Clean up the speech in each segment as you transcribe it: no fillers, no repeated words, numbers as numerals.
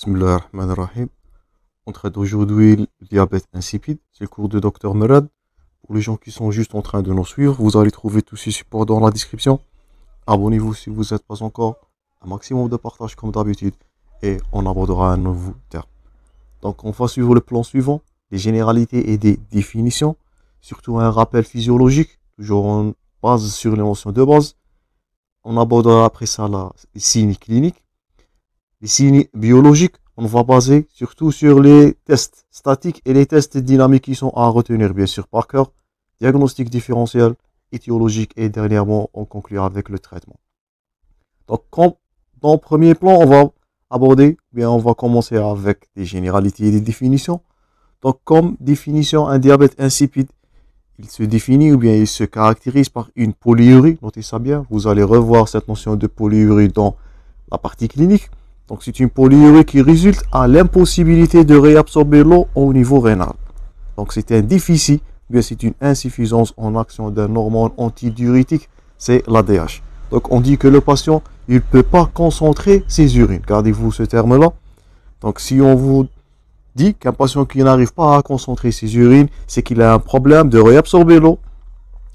Bismillahirrahmanirrahim. On traite aujourd'hui le diabète insipide. C'est le cours de Dr Merad. Pour les gens qui sont juste en train de nous suivre, vous allez trouver tous ces supports dans la description. Abonnez-vous si vous n'êtes pas encore. Un maximum de partage comme d'habitude. Et on abordera un nouveau terme. Donc on va suivre le plan suivant. Des généralités et des définitions. Surtout un rappel physiologique. Toujours en base sur les notions de base. On abordera après ça les signes cliniques. Les signes biologiques, on va baser surtout sur les tests statiques et les tests dynamiques qui sont à retenir bien sûr par cœur, diagnostic différentiel, étiologique et dernièrement on conclura avec le traitement. Donc dans le premier plan, on va aborder, on va commencer avec des généralités et des définitions. Donc comme définition, un diabète insipide, il se définit il se caractérise par une polyurie, notez ça bien, vous allez revoir cette notion de polyurie dans la partie clinique. Donc c'est une polyurie qui résulte à l'impossibilité de réabsorber l'eau au niveau rénal. Donc c'est un déficit, c'est une insuffisance en action d'un hormone antidiurétique, c'est l'ADH. Donc on dit que le patient, il ne peut pas concentrer ses urines. Gardez-vous ce terme-là. Donc si on vous dit qu'un patient qui n'arrive pas à concentrer ses urines, c'est qu'il a un problème de réabsorber l'eau.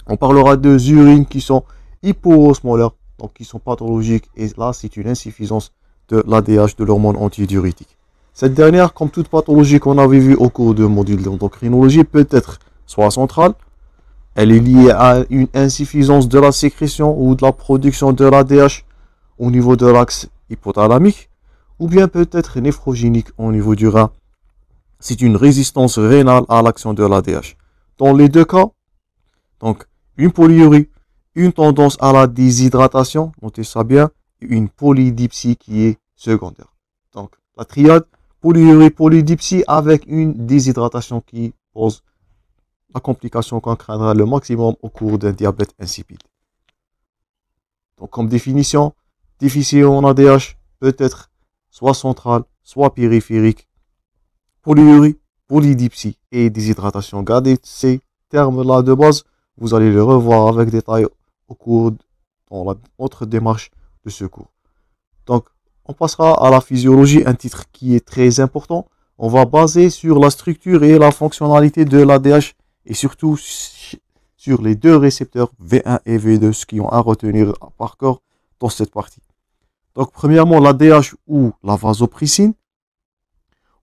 On parlera de urines qui sont hypoosmolaires, donc qui sont pathologiques, et là c'est une insuffisance de l'ADH, de l'hormone antidiurétique. Cette dernière, comme toute pathologie qu'on avait vue au cours de module d'endocrinologie, peut être soit centrale, elle est liée à une insuffisance de la sécrétion ou de la production de l'ADH au niveau de l'axe hypothalamique, ou bien peut être néphrogénique au niveau du rein. C'est une résistance rénale à l'action de l'ADH. Dans les deux cas, donc une polyurie, une tendance à la déshydratation, notez ça bien, une polydipsie qui est secondaire. Donc la triade polyurie, polydipsie avec une déshydratation qui pose la complication qu'on craindra le maximum au cours d'un diabète insipide. Donc comme définition, déficit en ADH peut être soit central, soit périphérique. Polyurie, polydipsie et déshydratation. Gardez ces termes-là de base, vous allez les revoir avec détail au cours de notre démarche de secours. Donc, on passera à la physiologie, un titre qui est très important. On va baser sur la structure et la fonctionnalité de l'ADH et surtout sur les deux récepteurs V1 et V2, ce qui ont à retenir par cœur dans cette partie. Donc, premièrement, l'ADH ou la vasopressine,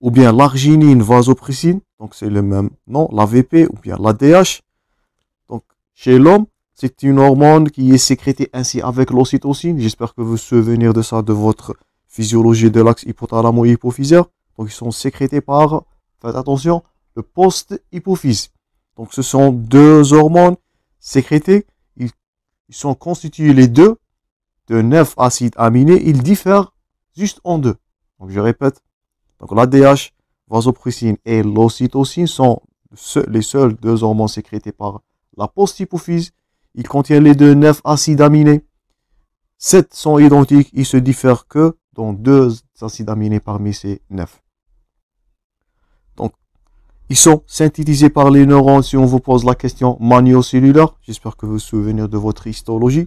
ou bien l'arginine vasopressine, donc c'est le même nom, l'AVP ou bien l'ADH. Donc, chez l'homme, c'est une hormone qui est sécrétée ainsi avec l'ocytocine. J'espère que vous vous souvenez de ça, de votre physiologie de l'axe hypothalamo-hypophysaire. Donc, ils sont sécrétés par, faites attention, le post-hypophyse. Donc, ce sont deux hormones sécrétées. Ils sont constitués les deux de 9 acides aminés. Ils diffèrent juste en deux. Donc, je répète. Donc, l'ADH, vasopressine et l'ocytocine sont les seuls deux hormones sécrétées par la post-hypophyse. Ils contiennent les deux 9 acides aminés. 7 sont identiques. Ils se diffèrent que dans 2 acides aminés parmi ces 9. Donc, ils sont synthétisés par les neurones si on vous pose la question magnéocellulaire. J'espère que vous vous souvenez de votre histologie.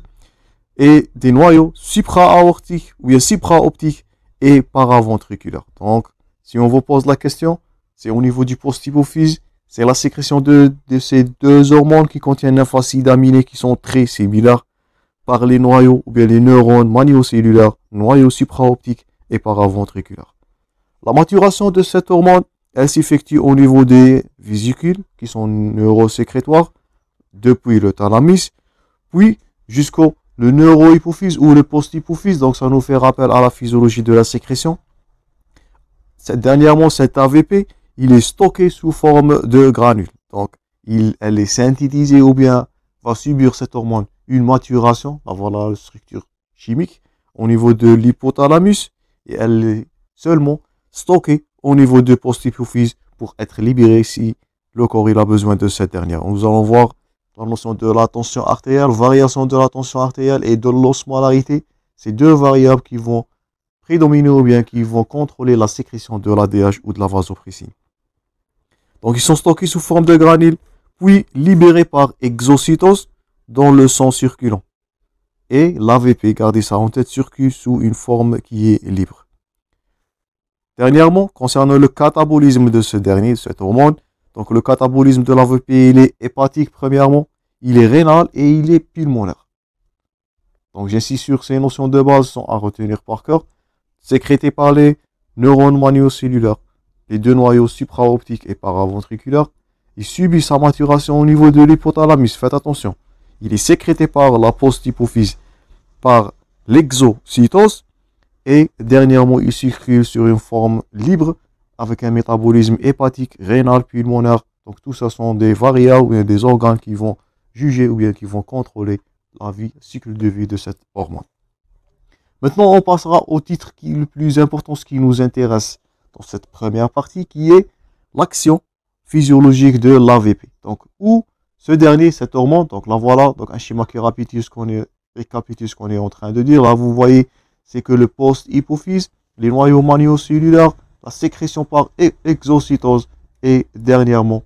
Et des noyaux supra-aortiques ou bien supra-optiques et paraventriculaires. Donc, si on vous pose la question, c'est au niveau du post-hypophyse. C'est la sécrétion de ces deux hormones qui contiennent 9 acides aminés qui sont très similaires par les noyaux ou bien les neurones magnéocellulaires, noyaux supraoptiques et paraventriculaires. La maturation de cette hormone, elle s'effectue au niveau des vésicules qui sont neurosécrétoires depuis le thalamus, puis jusqu'au neurohypophyse ou le post-hypophyse. Donc ça nous fait rappel à la physiologie de la sécrétion. Dernièrement, cet AVP, il est stocké sous forme de granules. Donc, elle est synthétisée ou bien va subir cette hormone une maturation. Là, voilà la structure chimique au niveau de l'hypothalamus. Et elle est seulement stockée au niveau de post-hypophyse pour être libérée si le corps il a besoin de cette dernière. Nous allons voir la notion de la tension artérielle, variation de la tension artérielle et de l'osmolarité. Ces deux variables qui vont prédominer ou bien qui vont contrôler la sécrétion de l'ADH ou de la vasopressine. Donc, ils sont stockés sous forme de granules, puis libérés par exocytose dans le sang circulant. Et l'AVP, gardez ça en tête, circule sous une forme qui est libre. Dernièrement, concernant le catabolisme de ce dernier, de cette hormone, donc le catabolisme de l'AVP, il est hépatique premièrement, il est rénal et il est pulmonaire. Donc j'insiste sur ces notions de base sont à retenir par cœur. Sécrétées par les neurones magnéocellulaires, les deux noyaux supraoptiques et paraventriculaires, il subit sa maturation au niveau de l'hypothalamus. Faites attention. Il est sécrété par la post-hypophyse, par l'exocytose, et dernièrement, il circule sur une forme libre avec un métabolisme hépatique, rénal, pulmonaire. Donc tout ça sont des variables ou bien des organes qui vont juger ou bien qui vont contrôler la vie, le cycle de vie de cette hormone. Maintenant, on passera au titre qui est le plus important, ce qui nous intéresse dans cette première partie, qui est l'action physiologique de l'AVP. Donc, où ce dernier, cette hormone, donc là voilà, donc un schéma qui récapitule ce qu'on est en train de dire. Là, vous voyez, c'est que le post-hypophyse, les noyaux magnéocellulaires, la sécrétion par exocytose et dernièrement,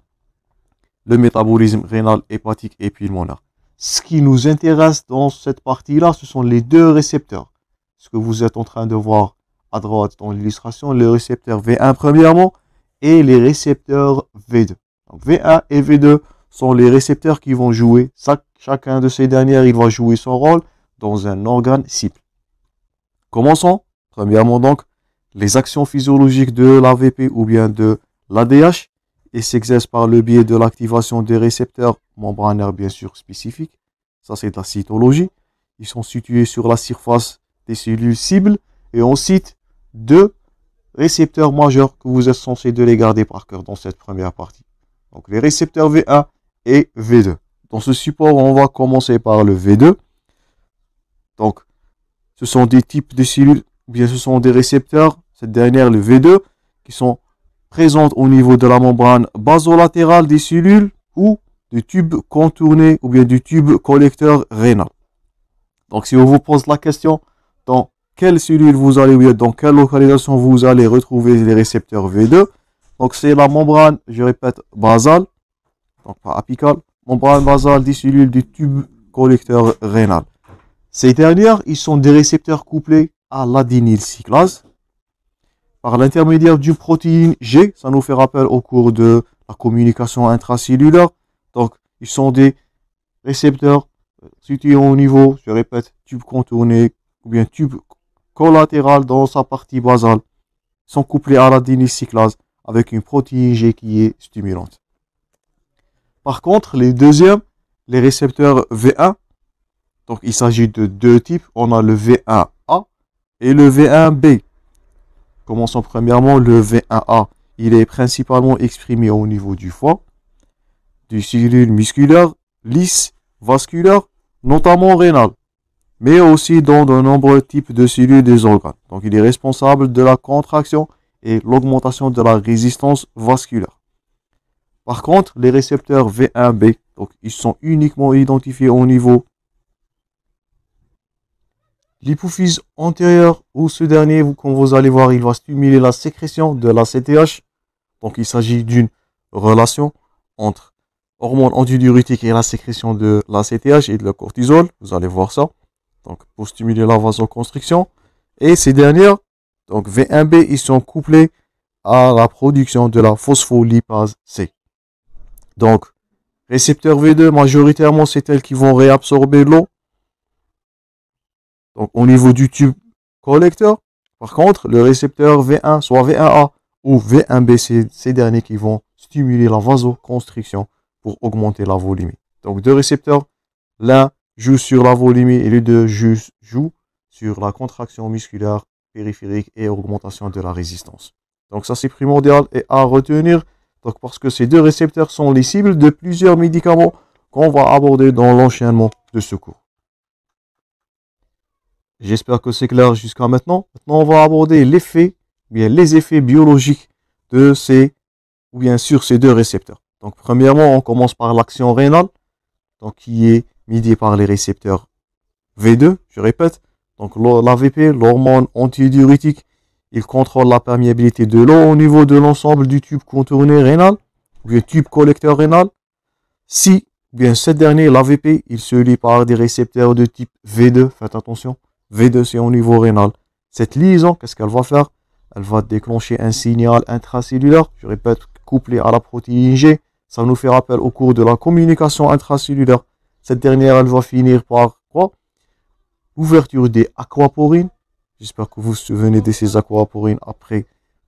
le métabolisme rénal, hépatique et pulmonaire. Ce qui nous intéresse dans cette partie-là, ce sont les deux récepteurs. Ce que vous êtes en train de voir à droite dans l'illustration, les récepteurs V1 premièrement et les récepteurs V2. Donc V1 et V2 sont les récepteurs qui vont jouer, chacun de ces derniers, il va jouer son rôle dans un organe cible. Commençons. Premièrement donc, les actions physiologiques de l'AVP ou bien de l'ADH et s'exercent par le biais de l'activation des récepteurs membranaires bien sûr spécifiques. Ça c'est de la cytologie. Ils sont situés sur la surface des cellules cibles et on cite deux récepteurs majeurs que vous êtes censés de les garder par cœur dans cette première partie. Donc les récepteurs V1 et V2. Dans ce support, on va commencer par le V2. Donc, ce sont des types de cellules, ou bien ce sont des récepteurs, cette dernière, le V2, qui sont présentes au niveau de la membrane basolatérale des cellules ou du tube contourné ou bien du tube collecteur rénal. Donc, si on vous pose la question, dans quelle cellule vous allez, ou bien dans quelle localisation vous allez retrouver les récepteurs V2, donc c'est la membrane, je répète, basale, donc pas apicale, membrane basale des cellules du tube collecteur rénal. Ces dernières, ils sont des récepteurs couplés à l'adénylcyclase par l'intermédiaire d'une protéine G. Ça nous fait rappel au cours de la communication intracellulaire. Donc, ils sont des récepteurs situés au niveau, je répète, tube contourné ou bien tube collatéral dans sa partie basale. Ils sont couplés à l'adénylcyclase avec une protéine G qui est stimulante. Par contre, les deuxièmes, les récepteurs V1, donc il s'agit de deux types. On a le V1A et le V1B. Commençons premièrement, le V1A. Il est principalement exprimé au niveau du foie, des cellules musculaires, lisses, vasculaires, notamment rénales, mais aussi dans de nombreux types de cellules des organes. Donc il est responsable de la contraction et l'augmentation de la résistance vasculaire. Par contre, les récepteurs V1B, donc ils sont uniquement identifiés au niveau l'hypophyse antérieure, où ce dernier, comme vous allez voir, il va stimuler la sécrétion de la CTH. Donc il s'agit d'une relation entre hormones antidiurétiques et la sécrétion de la CTH et de la cortisol. Vous allez voir ça. Donc pour stimuler la vasoconstriction. Et ces dernières, donc V1B, ils sont couplés à la production de la phospholipase C. Donc récepteur V2, majoritairement, c'est elles qui vont réabsorber l'eau. Donc, au niveau du tube collecteur, par contre, le récepteur V1, soit V1A ou V1B, c'est ces derniers qui vont stimuler la vasoconstriction pour augmenter la volémie. Donc, deux récepteurs, l'un joue sur la volémie et les deux jouent sur la contraction musculaire périphérique et augmentation de la résistance. Donc, ça, c'est primordial et à retenir. Donc, parce que ces deux récepteurs sont les cibles de plusieurs médicaments qu'on va aborder dans l'enchaînement de ce cours. J'espère que c'est clair jusqu'à maintenant. Maintenant, on va aborder l'effet, bien les effets biologiques de ces, ou bien sur ces deux récepteurs. Donc, premièrement, on commence par l'action rénale, donc qui est médiée par les récepteurs V2, je répète. Donc, l'AVP, l'hormone antidiurétique, il contrôle la perméabilité de l'eau au niveau de l'ensemble du tube contourné rénal, ou bien tube collecteur rénal. Si, bien cette dernière, l'AVP, il se lie par des récepteurs de type V2, faites attention. V2, c'est au niveau rénal. Cette liaison, qu'est-ce qu'elle va faire? elle va déclencher un signal intracellulaire, je répète, couplé à la protéine G. Ça nous fait rappel au cours de la communication intracellulaire. Cette dernière, elle va finir par quoi? Ouverture des aquaporines. J'espère que vous vous souvenez de ces aquaporines après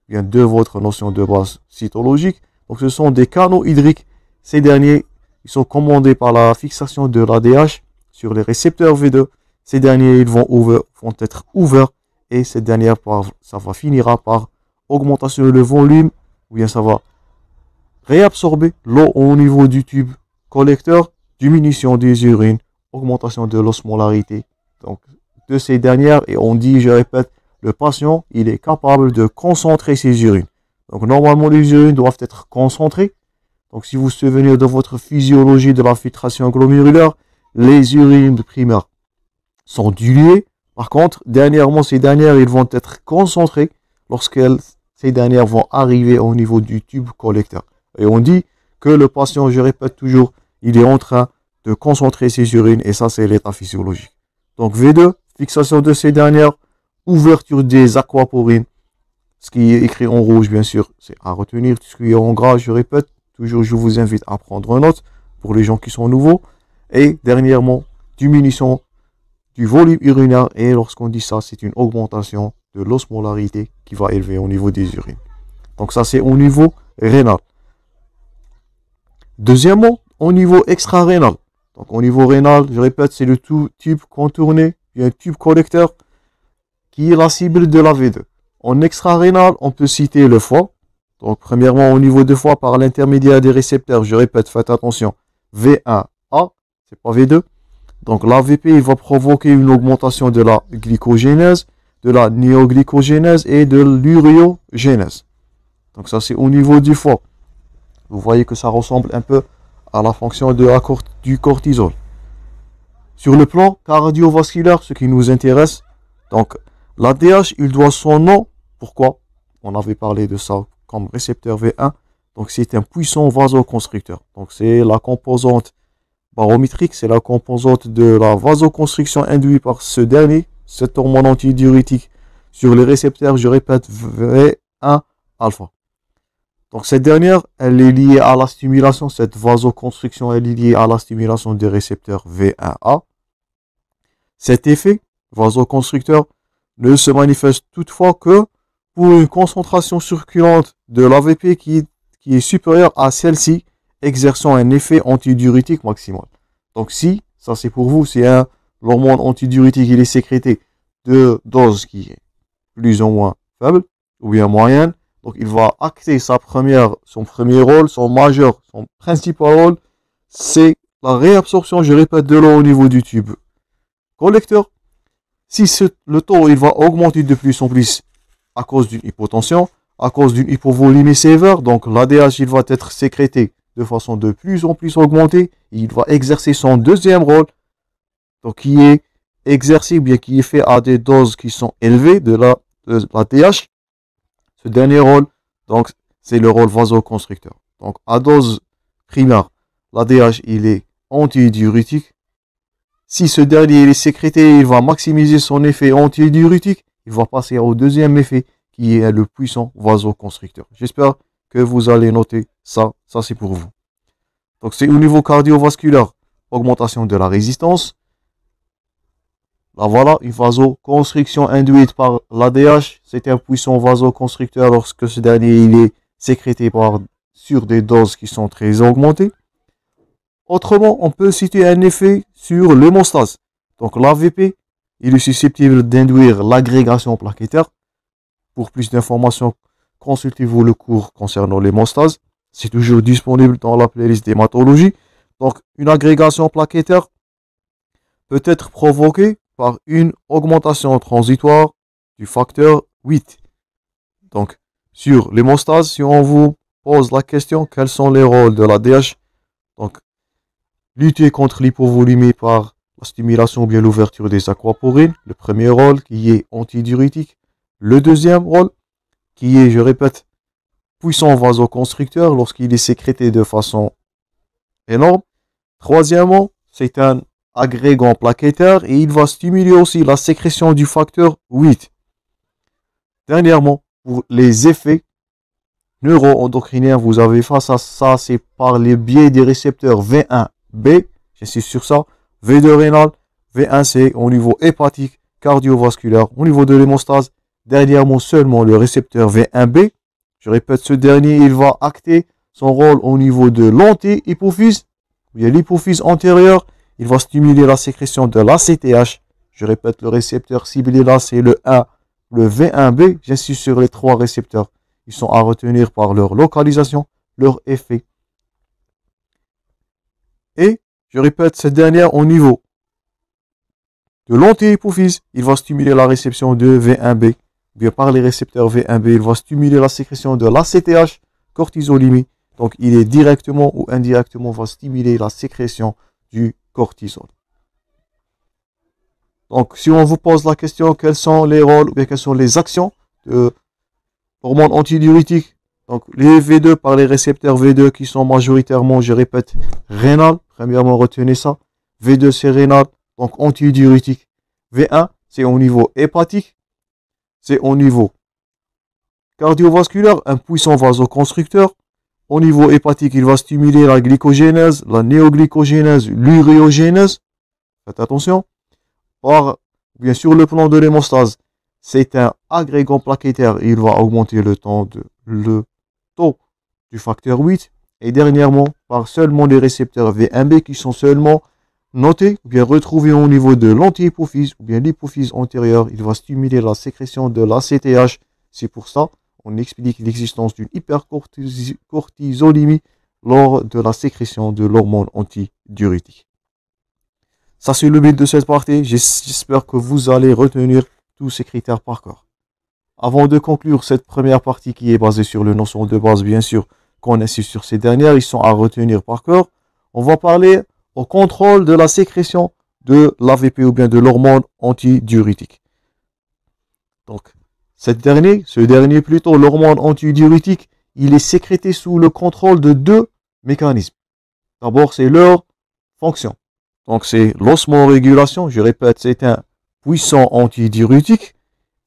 bien de votre notion de base cytologique. Donc ce sont des canaux hydriques. Ces derniers, ils sont commandés par la fixation de l'ADH sur les récepteurs V2. Ces derniers, ils vont être ouverts et cette dernière, ça va finira par augmentation de volume, ou bien ça va réabsorber l'eau au niveau du tube collecteur, diminution des urines, augmentation de l'osmolarité. Donc, de ces dernières, et on dit, je répète, le patient, il est capable de concentrer ses urines. Donc, normalement, les urines doivent être concentrées. Donc, si vous vous souvenez de votre physiologie de la filtration glomérulaire, les urines primaires sont diluées. Par contre, dernièrement, ces dernières, ils vont être concentrées ces dernières vont arriver au niveau du tube collecteur. Et on dit que le patient, je répète toujours, il est en train de concentrer ses urines et ça, c'est l'état physiologique. Donc, V2, fixation de ces dernières, ouverture des aquaporines. Ce qui est écrit en rouge, bien sûr, c'est à retenir. Tout ce qui est en gras, je répète, toujours, je vous invite à prendre note pour les gens qui sont nouveaux. Et dernièrement, diminution du volume urinaire. Et lorsqu'on dit ça, c'est une augmentation de l'osmolarité qui va élever au niveau des urines. Donc ça, c'est au niveau rénal. Deuxièmement, au niveau extra-rénal. Donc au niveau rénal, je répète, c'est le tube contourné, il y a un tube collecteur qui est la cible de la V2. En extra-rénal, on peut citer le foie. Donc premièrement, au niveau de foie, par l'intermédiaire des récepteurs, je répète, faites attention, V1A, c'est pas V2. Donc l'AVP, il va provoquer une augmentation de la glycogénèse, de la néoglycogénèse et de l'uréogénèse. Donc ça, c'est au niveau du foie. Vous voyez que ça ressemble un peu à la fonction du cortisol. Sur le plan cardiovasculaire, ce qui nous intéresse, donc l'ADH, il doit son nom. Pourquoi? On avait parlé de ça comme récepteur V1. Donc c'est un puissant vasoconstricteur. Donc c'est la composante barométrique, c'est la composante de la vasoconstriction induite par ce dernier, cette hormone antidiurétique sur les récepteurs, je répète, V1 alpha. Donc cette dernière, elle est liée à la stimulation, cette vasoconstriction, elle est liée à la stimulation des récepteurs V1A. Cet effet vasoconstricteur ne se manifeste toutefois que pour une concentration circulante de l'AVP qui est supérieure à celle-ci, exerçant un effet antidiurétique maximal. Donc si, ça c'est pour vous, si l'hormone antidiurétique il est sécrété de dose qui est plus ou moins faible, ou bien moyenne, donc il va acter son premier rôle, son majeur, son principal rôle, c'est la réabsorption, je répète, de l'eau au niveau du tube collecteur. Si le taux il va augmenter de plus en plus à cause d'une hypotension, à cause d'une hypovolémie sévère, donc l'ADH il va être sécrété de façon de plus en plus augmentée, il va exercer son deuxième rôle, donc qui est exercé, bien qui est fait à des doses qui sont élevées de l'ADH. Ce dernier rôle, donc, c'est le rôle vasoconstricteur. Donc, à dose primaire, l'ADH, il est antidiurétique. Si ce dernier il est sécrété, il va maximiser son effet antidiurétique. Il va passer au deuxième effet, qui est le puissant vasoconstricteur. J'espère que vous allez noter ça. Ça, c'est pour vous. Donc, c'est au niveau cardiovasculaire, augmentation de la résistance. Là, voilà, une vasoconstriction induite par l'ADH. C'est un puissant vasoconstricteur lorsque ce dernier il est sécrété sur des doses qui sont très augmentées. Autrement, on peut citer un effet sur l'hémostase. Donc l'AVP, il est susceptible d'induire l'agrégation plaquettaire. Pour plus d'informations, consultez-vous le cours concernant l'hémostase. C'est toujours disponible dans la playlist d'hématologie. Donc une agrégation plaquettaire peut être provoquée par une augmentation transitoire du facteur 8. Donc, sur l'hémostase, si on vous pose la question, quels sont les rôles de l'ADH? Donc, lutter contre l'hypovolémie par la stimulation ou bien l'ouverture des aquaporines. Le premier rôle qui est antidiurétique. Le deuxième rôle qui est, je répète, puissant vasoconstricteur lorsqu'il est sécrété de façon énorme. Troisièmement, c'est un agrégant plaquettaire et il va stimuler aussi la sécrétion du facteur 8. Dernièrement, pour les effets neuroendocriniens, vous avez face à ça, c'est par le biais des récepteurs V1B, j'insiste sur ça, V2 rénal, V1C au niveau hépatique, cardiovasculaire, au niveau de l'hémostase, dernièrement seulement le récepteur V1B. Je répète, ce dernier, il va acter son rôle au niveau de l'anti-hypophyse, il y a l'hypophyse antérieure, il va stimuler la sécrétion de l'ACTH. Je répète, le récepteur ciblé là, c'est le V1B, j'insiste sur les trois récepteurs. Ils sont à retenir par leur localisation, leur effet. Et, je répète, cette dernière au niveau de l'anti-hypophyse, il va stimuler la réception de V1B. Bien par les récepteurs V1B, il va stimuler la sécrétion de l'ACTH, cortisolémie. Donc, il est directement ou indirectement va stimuler la sécrétion du cortisol. Donc, si on vous pose la question, quels sont les rôles ou bien quelles sont les actions de hormones antidiurétiques, donc les V2 par les récepteurs V2 qui sont majoritairement, je répète, rénal. Premièrement, retenez ça. V2 c'est rénal, donc antidiurétique. V1 c'est au niveau hépatique, c'est au niveau cardiovasculaire, un puissant vasoconstricteur. Au niveau hépatique, il va stimuler la glycogénèse, la néoglycogénèse, l'uréogénèse. Faites attention. Or, bien sûr, le plan de l'hémostase, c'est un agrégant plaquettaire. Il va augmenter le taux du facteur 8. Et dernièrement, par seulement les récepteurs V1B qui sont seulement notés, ou bien retrouvés au niveau de l'anti-hypophyse, ou bien l'hypophyse antérieure, il va stimuler la sécrétion de l'ACTH. C'est pour ça on explique l'existence d'une hypercortisolémie lors de la sécrétion de l'hormone antidiurétique. Ça, c'est le but de cette partie. J'espère que vous allez retenir tous ces critères par cœur. Avant de conclure cette première partie qui est basée sur les notions de base, bien sûr, qu'on insiste sur ces dernières, ils sont à retenir par cœur. On va parler au contrôle de la sécrétion de l'AVP ou bien de l'hormone antidiurétique. Donc, ce dernier plutôt, l'hormone antidiurétique, il est sécrété sous le contrôle de deux mécanismes. D'abord, c'est leur fonction. Donc, c'est l'osmorégulation. Je répète, c'est un puissant antidiurétique.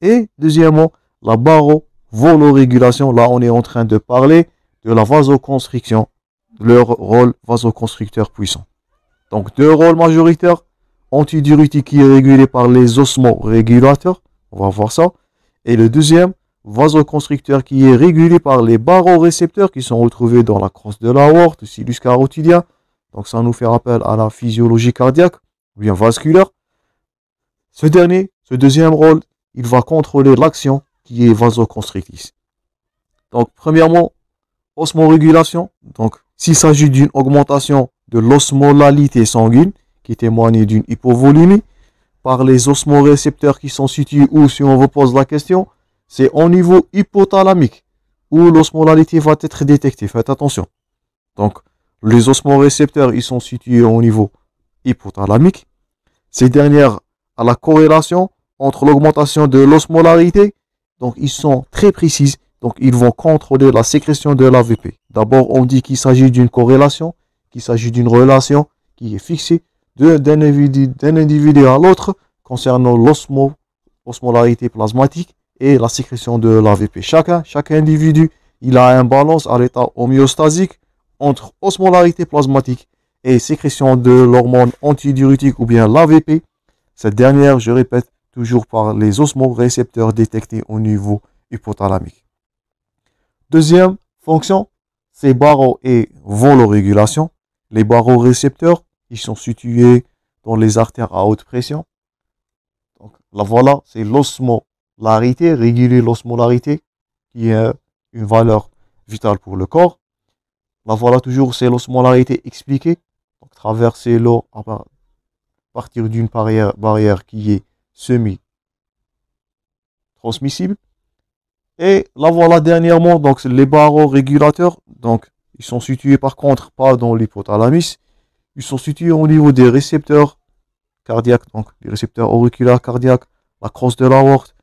Et deuxièmement, la barovolorégulation. Là, on est en train de parler de la vasoconstriction, leur rôle vasoconstricteur puissant. Donc, deux rôles majoritaires. Antidiurétique qui est régulé par les osmorégulateurs. On va voir ça. Et le deuxième, vasoconstricteur qui est régulé par les barorécepteurs qui sont retrouvés dans la crosse de l'aorte, le sinus carotidien. Donc ça nous fait rappel à la physiologie cardiaque, ou bien vasculaire. Ce deuxième rôle, il va contrôler l'action qui est vasoconstrictrice. Donc premièrement, osmorégulation. Donc s'il s'agit d'une augmentation de l'osmolalité sanguine, qui témoigne d'une hypovolémie, par les osmorécepteurs qui sont situés où, si on vous pose la question, c'est au niveau hypothalamique où l'osmolalité va être détectée. Faites attention. Donc, les osmorécepteurs, ils sont situés au niveau hypothalamique. Ces dernières à la corrélation entre l'augmentation de l'osmolarité. Donc, ils sont très précises. Donc, ils vont contrôler la sécrétion de l'AVP. D'abord, on dit qu'il s'agit d'une corrélation, qu'il s'agit d'une relation qui est fixée d'un individu à l'autre concernant l'osmolarité plasmatique et la sécrétion de l'AVP. Chaque individu, il a un balance à l'état homéostasique entre osmolarité plasmatique et sécrétion de l'hormone antidiurétique ou bien l'AVP. Cette dernière, je répète, toujours par les osmorécepteurs détectés au niveau hypothalamique. Deuxième fonction, c'est baro- et volorégulation. Les barorécepteurs, ils sont situés dans les artères à haute pression. Donc là, voilà, c'est l'osmolarité, réguler l'osmolarité, qui est une valeur vitale pour le corps. Là, voilà, toujours, c'est l'osmolarité expliquée. Donc, traverser l'eau à partir d'une barrière qui est semi-transmissible. Et là, voilà, dernièrement, donc, les barorégulateurs, donc, ils sont situés par contre pas dans l'hypothalamus. Ils sont situés au niveau des récepteurs cardiaques, donc les récepteurs auriculaires cardiaques, la crosse de l'aorte,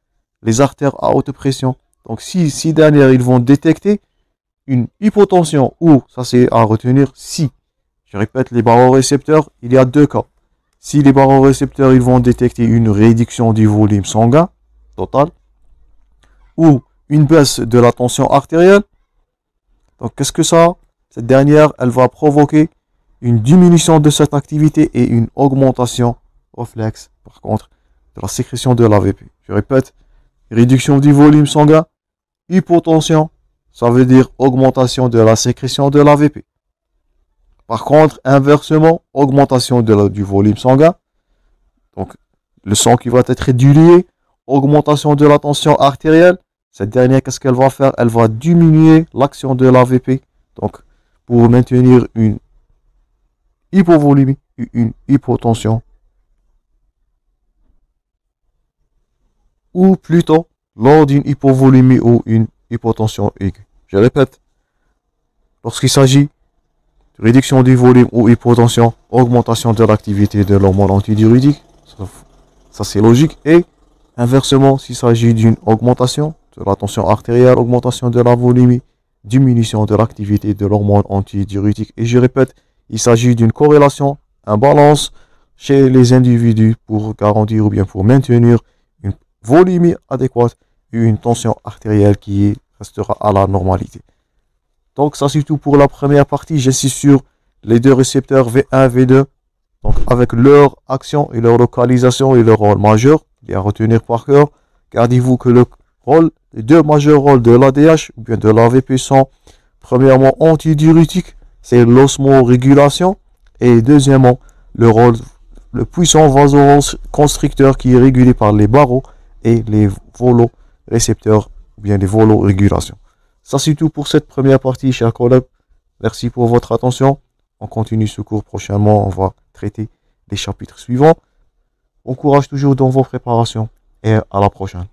les artères à haute pression. Donc si dernières, ils vont détecter une hypotension ou, ça c'est à retenir, si, je répète, les barorécepteurs, il y a deux cas. Si les barorécepteurs, ils vont détecter une réduction du volume sanguin total, ou une baisse de la tension artérielle. Donc, qu'est-ce que ça a? Cette dernière, elle va provoquer une diminution de cette activité et une augmentation réflexe, par contre, de la sécrétion de l'AVP. Je répète, réduction du volume sanguin, hypotension, ça veut dire augmentation de la sécrétion de l'AVP. Par contre, inversement, augmentation du volume sanguin, donc le sang qui va être dilué, augmentation de la tension artérielle. Cette dernière, qu'est-ce qu'elle va faire? Elle va diminuer l'action de l'AVP, donc pour maintenir une hypovolémie et une hypotension. Ou plutôt, lors d'une hypovolémie ou une hypotension aiguë. Je répète, lorsqu'il s'agit de réduction du volume ou hypotension, augmentation de l'activité de l'hormone antidiurétique, ça c'est logique. Et inversement, s'il s'agit d'une augmentation de la tension artérielle, augmentation de la volémie, diminution de l'activité de l'hormone antidiurétique. Et je répète, il s'agit d'une corrélation, un balance chez les individus pour garantir ou bien pour maintenir une volémie adéquate et une tension artérielle qui restera à la normalité. Donc ça c'est tout pour la première partie. J'insiste sur les deux récepteurs V1 et V2. Donc avec leur action et leur localisation et leur rôle majeur, et à retenir par cœur, gardez-vous que les deux majeurs rôles de l'ADH ou bien de l'AVP sont premièrement antidiurétiques, c'est l'osmorégulation, et deuxièmement le puissant vasoconstricteur qui est régulé par les barreaux et les volorécepteurs ou bien les volorégulations. Ça c'est tout pour cette première partie, chers collègues. Merci pour votre attention. On continue ce cours prochainement. On va traiter les chapitres suivants. Bon courage toujours dans vos préparations et à la prochaine.